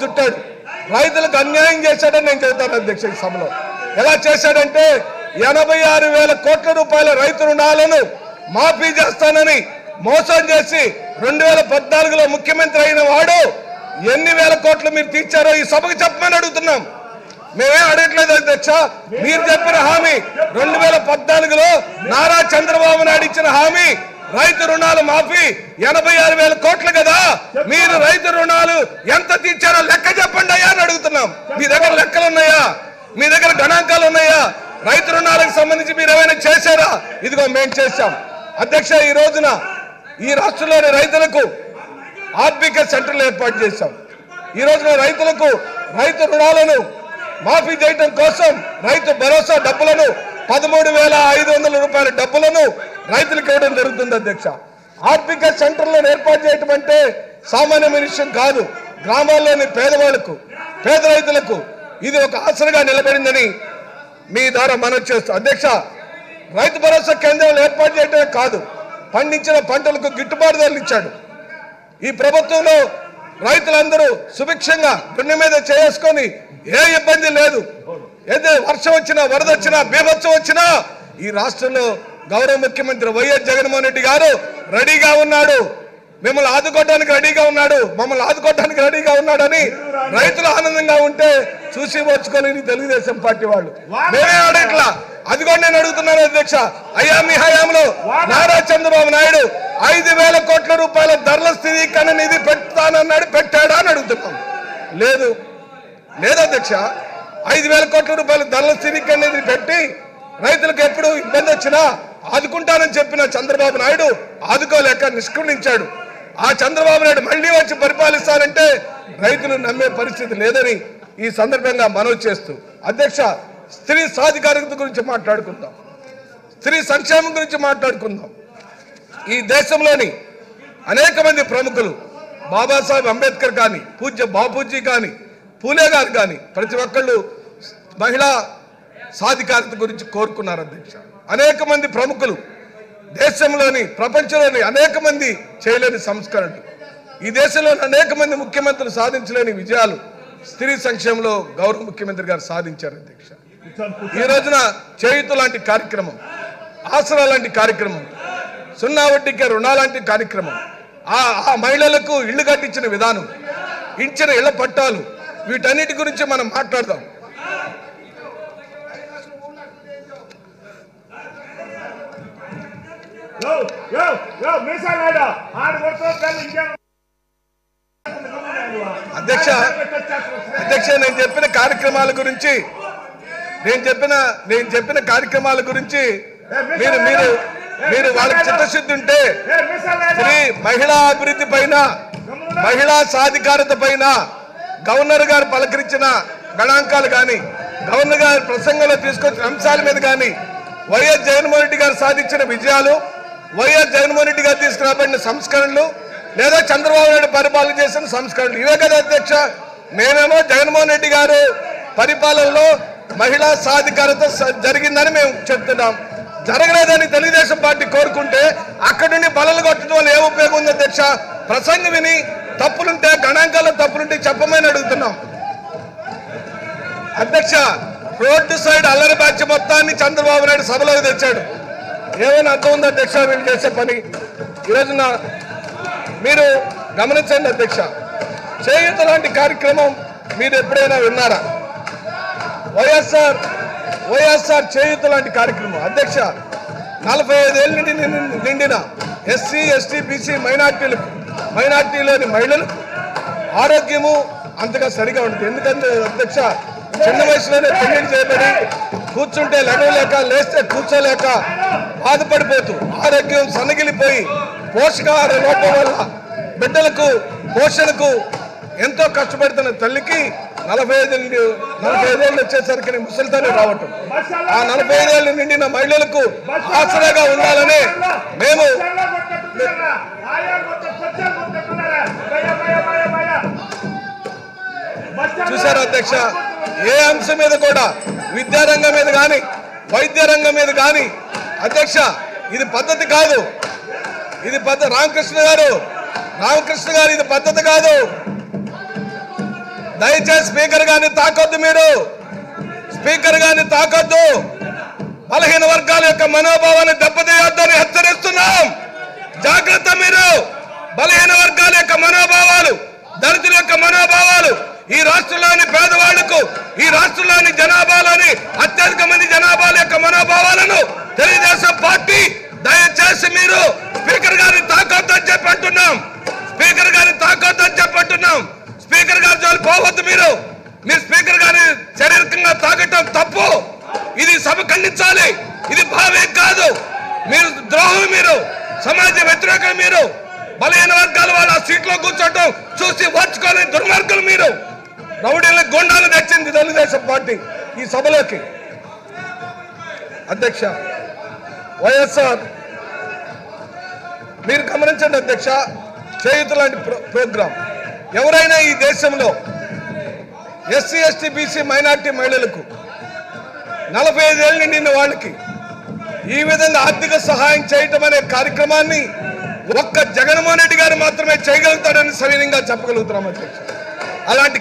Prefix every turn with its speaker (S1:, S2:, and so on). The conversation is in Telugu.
S1: చుట్టాడు రైతులకు అన్యాయం చేశాడని నేను చెబుతాను అధ్యక్ష ఈ సభలో. ఎలా చేశాడంటే 86,000 కోట్ల రూపాయల రైతు రుణాలను మాఫీ చేస్తానని మోసం చేసి 2014లో ముఖ్యమంత్రి అయిన వాడు ఎన్ని వేల కోట్లు మీరు తీర్చారో ఈ సభకు చెప్పమని అడుగుతున్నాం. మేమేం అడగట్లేదు అధ్యక్ష. మీరు చెప్పిన హామీ 2014లో నారా చంద్రబాబు నాయుడు ఇచ్చిన హామీ రైతు రుణాలు మాఫీ 86,000 కోట్లు కదా. మీరు రైతు రుణాలు ఎంత తీర్చారో లెక్క చెప్పండి అయ్యా అని అడుగుతున్నాం. మీ దగ్గర లెక్కలు ఉన్నాయా? మీ దగ్గర గణాంకాలు ఉన్నాయా? రైతు రుణాలకు సంబంధించి మీరు ఏమైనా చేశారా? ఇదిగో మేము చేశాం అధ్యక్ష. ఈ రోజున ఈ రాష్ట్రంలోని రైతులకు ఆర్బిక సెంటర్లు ఏర్పాటు చేశాం. ఈ రోజున రైతులకు రైతు రుణాలను మాఫీ చేయడం కోసం రైతు భరోసా డబ్బులను 13,500 రూపాయల డబ్బులను రైతులకు ఇవ్వడం జరుగుతుంది అధ్యక్ష. ఆర్బిక సెంటర్లను ఏర్పాటు చేయడం అంటే సామాన్యమైన విషయం కాదు. గ్రామాల్లోని పేదవాళ్లకు పేద రైతులకు ఇది ఒక ఆసరగా నిలబడిందని మీ ద్వారా మనవి చేస్తూ అధ్యక్ష, రైతు భరోసా కేంద్రాలు ఏర్పాటు చేయడమే కాదు, పండించిన పంటలకు గిట్టుబాటు ధరలు ఇచ్చాడు. ఈ ప్రభుత్వంలో రైతులందరూ సుభిక్షంగా గుండె మీద చేసుకొని ఏ ఇబ్బంది లేదు. ఏదో వర్షం వచ్చినా వరద వచ్చినా బీభత్సం వచ్చినా ఈ రాష్ట్రంలో గౌరవ ముఖ్యమంత్రి వైఎస్ జగన్మోహన్ రెడ్డి గారు రెడీగా ఉన్నాడు. మిమ్మల్ని ఆదుకోవడానికి రెడీగా ఉన్నాడు, మమ్మల్ని ఆదుకోవడానికి రెడీగా ఉన్నాడని రైతులు ఆనందంగా ఉంటే చూసి వచ్చుకోలేని తెలుగుదేశం పార్టీ వాళ్ళు మేమే అడగట్లా. అది కూడా నేను అడుగుతున్నాను అధ్యక్ష. అయ్యా మీ హయాంలో నారా చంద్రబాబు నాయుడు 5,000 కోట్ల రూపాయల ధరల స్థిరీకరణ నిధి పెడతానన్నాడు, పెట్టాడా అని అడుగుతున్నాం. లేదు అధ్యక్ష. 5,000 కోట్ల రూపాయల ధరల స్థిరీకరణ నిధి పెట్టి రైతులకు ఎప్పుడు ఇబ్బంది వచ్చినా ఆదుకుంటానని చెప్పిన చంద్రబాబు నాయుడు ఆదుకోలేక నిష్క్రమించాడు. ఆ చంద్రబాబు నాయుడు మళ్లీ వచ్చి పరిపాలిస్తానంటే రైతులు నమ్మే పరిస్థితి లేదని ఈ సందర్భంగా మనవి చేస్తూ అధ్యక్ష, స్త్రీ సాధికారత గురించి మాట్లాడుకుందాం, స్త్రీ సంక్షేమం గురించి మాట్లాడుకుందాం. ఈ దేశంలోని అనేక మంది ప్రముఖులు బాబాసాహెబ్ అంబేద్కర్ కానీ, పూజ్య బాపూజీ కానీ, పూలే గారు కానీ ప్రతి ఒక్కళ్ళు మహిళా సాధికారత గురించి కోరుకున్నారు అధ్యక్ష. అనేక మంది ప్రముఖులు దేశంలోని ప్రపంచంలోని అనేక మంది చేయలేని సంస్కరణలు, ఈ దేశంలోని అనేక మంది ముఖ్యమంత్రులు సాధించలేని విజయాలు స్త్రీ సంక్షేమంలో గౌరవ ముఖ్యమంత్రి గారు సాధించారు అధ్యక్ష. ఈ రోజున చేయూత లాంటి కార్యక్రమం, ఆసరా లాంటి కార్యక్రమం, 0 వడ్డీకి రుణాలాంటి కార్యక్రమం, ఆ మహిళలకు ఇళ్లు కట్టించిన విధానం, ఇచ్చిన ఇళ్ల పట్టాలు, వీటన్నిటి గురించి మనం మాట్లాడదాం. అధ్యక్ష, నేను చెప్పిన కార్యక్రమాల గురించి మీరు వాళ్ళకి చిత్తశుద్ధి ఉంటే స్త్రీ మహిళా అభివృద్ధి పైన, మహిళా సాధికారత పైన గవర్నర్ గారు పలకరించిన గణాంకాలు కానీ, గవర్నర్ గారి ప్రసంగంలో తీసుకొచ్చిన అంశాల మీద కానీ, వైఎస్ జగన్మోహన్ రెడ్డి గారు సాధించిన విజయాలు, వైఎస్ జగన్మోహన్ రెడ్డి గారు తీసుకురాబడిన సంస్కరణలు, లేదా చంద్రబాబు నాయుడు పరిపాలన చేసిన సంస్కరణలు ఇవే కదా అధ్యక్ష. మేమేమో జగన్మోహన్ రెడ్డి గారు పరిపాలనలో మహిళా సాధికారత జరిగిందని మేము చెప్తున్నాం. జరగలేదని తెలుగుదేశం పార్టీ కోరుకుంటే అక్కడి నుండి బలలు కొట్టడం వల్ల ఏ ఉపయోగం ఉంది అధ్యక్ష? ప్రసంగం విని తప్పులుంటే, గణాంకాల్లో తప్పులుంటే చెప్పమని అడుగుతున్నాం అధ్యక్ష. రోడ్డు సైడ్ అల్లరి బ్యాచ్ మొత్తాన్ని చంద్రబాబు నాయుడు సభలోకి తెచ్చాడు. ఏమైనా అర్థం ఉంది అధ్యక్ష వీళ్ళు చేసే పని? ఈరోజున మీరు గమనించండి అధ్యక్ష, చేయూత లాంటి కార్యక్రమం మీరు ఎప్పుడైనా విన్నారా? వైఎస్ఆర్ చేయూత లాంటి కార్యక్రమం అధ్యక్ష, 45 ఏళ్ళ నిండిన ఎస్సీ, ఎస్టీ, బీసీ మైనార్టీలోని మహిళలు ఆరోగ్యము అంతగా సరిగా ఉంటుంది. ఎందుకంటే అధ్యక్ష, చిన్న వయసులోనే పెళ్లి చేయబడి కూర్చుంటే లెగలేక, లేస్తే కూర్చోలేక బాధపడిపోతూ ఆరోగ్యం సన్నగిలిపోయి పోషకాహార లోపం వల్ల బిడ్డలకు పోషణకు ఎంతో కష్టపడుతున్న తల్లికి 45 ఏళ్ళు వచ్చేసరికి ముసలితోనే రావటం, ఆ 45 ఏళ్ళు నిండిన మహిళలకు ఆసరాగా ఉండాలని మేము చూశారు అధ్యక్ష. ఏ అంశం మీద కూడా, విద్యారంగం మీద కానీ, వైద్య రంగం మీద కానీ అధ్యక్ష ఇది పద్ధతి కాదు. రామకృష్ణ గారు ఇది పద్ధతి కాదు. దయచేసి స్పీకర్ గారిని తాకొద్దు, మీరు స్పీకర్ గారిని తాకొద్దు. బలహీన వర్గాల యొక్క మనోభావాన్ని దెబ్బతీయొద్దని హెచ్చరిస్తున్నాం. జాగ్రత్త. మీరు బలహీన వర్గాల యొక్క మనోభావాలు, దళితుల యొక్క మనోభావాలు, ఈ రాష్ట్రంలోని పేదవాళ్లకు, ఈ రాష్ట్రంలోని జనాభాలోని అత్యధిక మంది జనాభాల యొక్క మనోభావాలను తెలుగుదేశం పార్టీ దయచేసి మీరు స్పీకర్ గారిని తాకొద్దని చెప్పి అంటున్నాం. స్పీకర్ గారిని తాకొద్దని చెప్పి అంటున్నాం. స్పీకర్ గారి జోలి పోవద్దు. మీరు స్పీకర్ గారిని శారీరకంగా తాకటం తప్పు. ఇది సభ ఖండించాలి. ఇది భావే కాదు. మీరు ద్రోహం, మీరు సమాజ వ్యతిరేకులు, మీరు బలహీన వర్గాల వాళ్ళ సీట్లో కూర్చోటం చూసి ఓర్చుకోలేని దుర్మార్గులు. మీరు రౌడీలను గొండాలు తెచ్చింది తెలుగుదేశం పార్టీ ఈ సభలోకి. అధ్యక్ష, వైఎస్ఆర్ మీరు గమనించండి అధ్యక్ష, చేయూత లాంటి ప్రోగ్రాం ఎవరైనా ఈ దేశంలో ఎస్సీ ఎస్టీ బీసీ మైనార్టీ మహిళలకు 45 ఏళ్ళు నిండిన వాళ్ళకి ఈ విధంగా ఆర్థిక సహాయం చేయటం అనే కార్యక్రమాన్ని ఒక్క జగన్మోహన్ రెడ్డి గారు మాత్రమే చేయగలుగుతాడని సవినయంగా చెప్పగలుగుతున్నాం అధ్యక్ష. అలాంటి